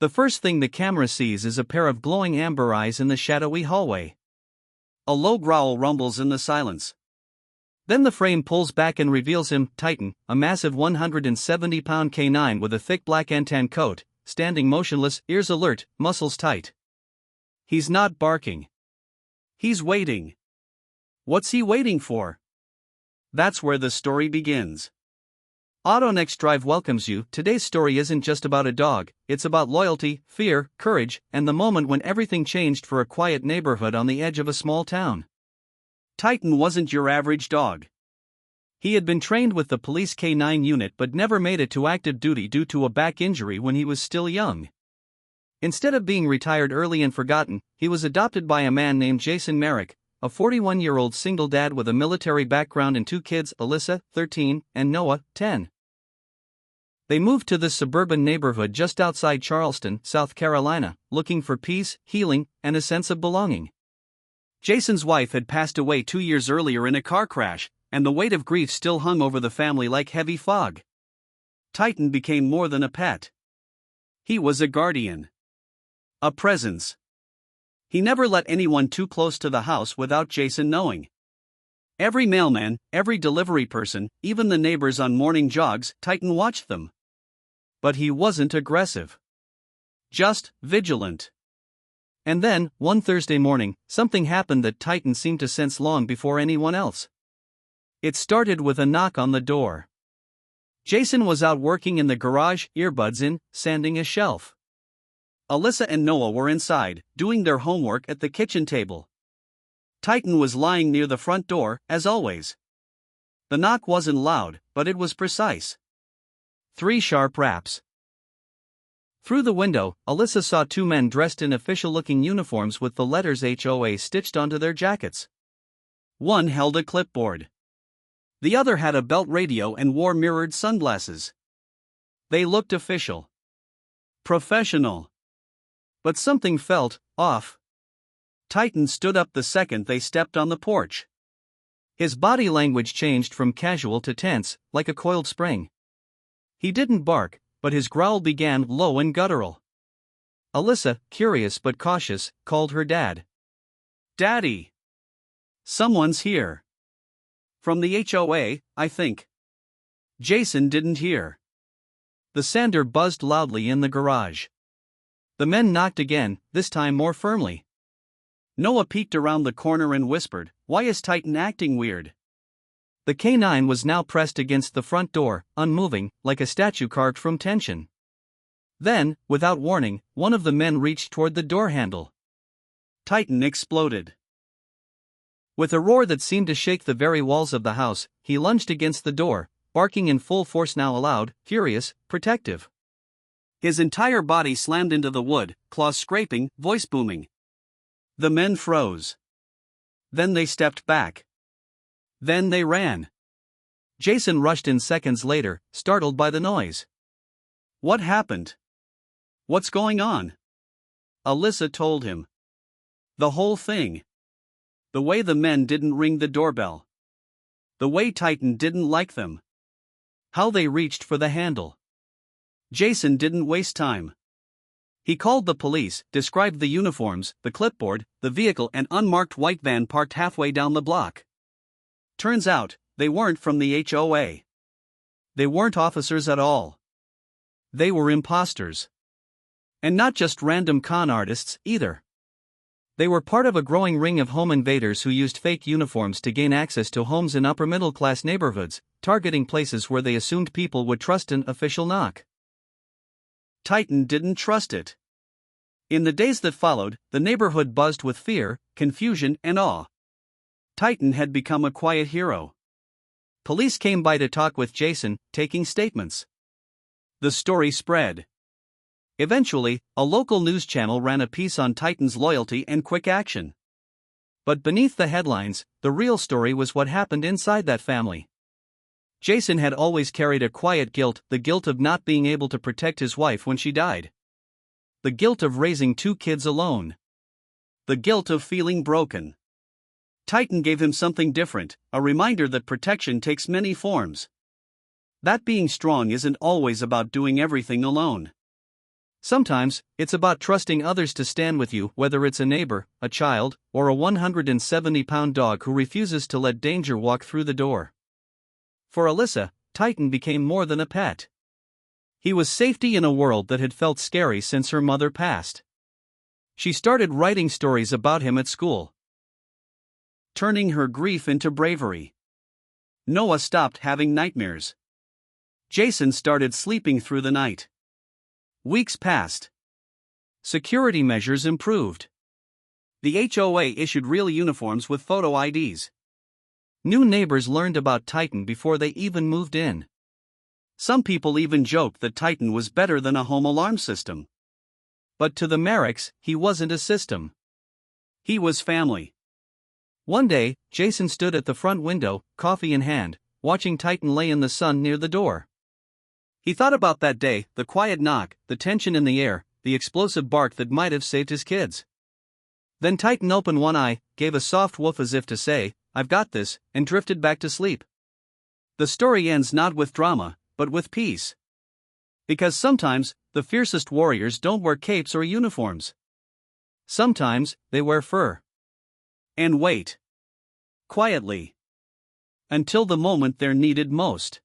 The first thing the camera sees is a pair of glowing amber eyes in the shadowy hallway. A low growl rumbles in the silence. Then the frame pulls back and reveals him, Titan, a massive 170-pound canine with a thick black antan coat, standing motionless, ears alert, muscles tight. He's not barking. He's waiting. What's he waiting for? That's where the story begins. AutoNext Drive welcomes you. Today's story isn't just about a dog, it's about loyalty, fear, courage, and the moment when everything changed for a quiet neighborhood on the edge of a small town. Titan wasn't your average dog. He had been trained with the police K9 unit but never made it to active duty due to a back injury when he was still young. Instead of being retired early and forgotten, he was adopted by a man named Jason Merrick, a 41-year-old single dad with a military background and two kids, Alyssa, 13, and Noah, 10. They moved to this suburban neighborhood just outside Charleston, South Carolina, looking for peace, healing, and a sense of belonging. Jason's wife had passed away 2 years earlier in a car crash, and the weight of grief still hung over the family like heavy fog. Titan became more than a pet. He was a guardian. A presence. He never let anyone too close to the house without Jason knowing. Every mailman, every delivery person, even the neighbors on morning jogs, Titan watched them. But he wasn't aggressive. Just vigilant. And then, one Thursday morning, something happened that Titan seemed to sense long before anyone else. It started with a knock on the door. Jason was out working in the garage, earbuds in, sanding a shelf. Alyssa and Noah were inside, doing their homework at the kitchen table. Titan was lying near the front door, as always. The knock wasn't loud, but it was precise. 3 sharp raps. Through the window, Alyssa saw 2 men dressed in official-looking uniforms with the letters HOA stitched onto their jackets. One held a clipboard. The other had a belt radio and wore mirrored sunglasses. They looked official. Professional. But something felt off. Titan stood up the second they stepped on the porch. His body language changed from casual to tense, like a coiled spring. He didn't bark, but his growl began low and guttural. Alyssa, curious but cautious, called her dad. "Daddy! Someone's here. From the HOA, I think." Jason didn't hear. The sander buzzed loudly in the garage. The men knocked again, this time more firmly. Noah peeked around the corner and whispered, "Why is Titan acting weird?" The K9 was now pressed against the front door, unmoving, like a statue carved from tension. Then, without warning, one of the men reached toward the door handle. Titan exploded. With a roar that seemed to shake the very walls of the house, he lunged against the door, barking in full force now aloud, furious, protective. His entire body slammed into the wood, claws scraping, voice booming. The men froze. Then they stepped back. Then they ran. Jason rushed in seconds later, startled by the noise. "What happened? What's going on?" Alyssa told him. The whole thing. The way the men didn't ring the doorbell. The way Titan didn't like them. How they reached for the handle. Jason didn't waste time. He called the police, described the uniforms, the clipboard, the vehicle, and unmarked white van parked halfway down the block. Turns out, they weren't from the HOA. They weren't officers at all. They were imposters. And not just random con artists, either. They were part of a growing ring of home invaders who used fake uniforms to gain access to homes in upper-middle-class neighborhoods, targeting places where they assumed people would trust an official knock. Titan didn't trust it. In the days that followed, the neighborhood buzzed with fear, confusion, and awe. Titan had become a quiet hero. Police came by to talk with Jason, taking statements. The story spread. Eventually, a local news channel ran a piece on Titan's loyalty and quick action. But beneath the headlines, the real story was what happened inside that family. Jason had always carried a quiet guilt, the guilt of not being able to protect his wife when she died. The guilt of raising 2 kids alone. The guilt of feeling broken. Titan gave him something different, a reminder that protection takes many forms. That being strong isn't always about doing everything alone. Sometimes, it's about trusting others to stand with you, whether it's a neighbor, a child, or a 170-pound dog who refuses to let danger walk through the door. For Alyssa, Titan became more than a pet. He was safety in a world that had felt scary since her mother passed. She started writing stories about him at school, turning her grief into bravery. Noah stopped having nightmares. Jason started sleeping through the night. Weeks passed. Security measures improved. The HOA issued real uniforms with photo IDs. New neighbors learned about Titan before they even moved in. Some people even joked that Titan was better than a home alarm system. But to the Merricks, he wasn't a system. He was family. One day, Jason stood at the front window, coffee in hand, watching Titan lay in the sun near the door. He thought about that day, the quiet knock, the tension in the air, the explosive bark that might have saved his kids. Then Titan opened one eye, gave a soft woof as if to say, "I've got this," and drifted back to sleep. The story ends not with drama, but with peace. Because sometimes, the fiercest warriors don't wear capes or uniforms. Sometimes, they wear fur. And wait. Quietly. Until the moment they're needed most.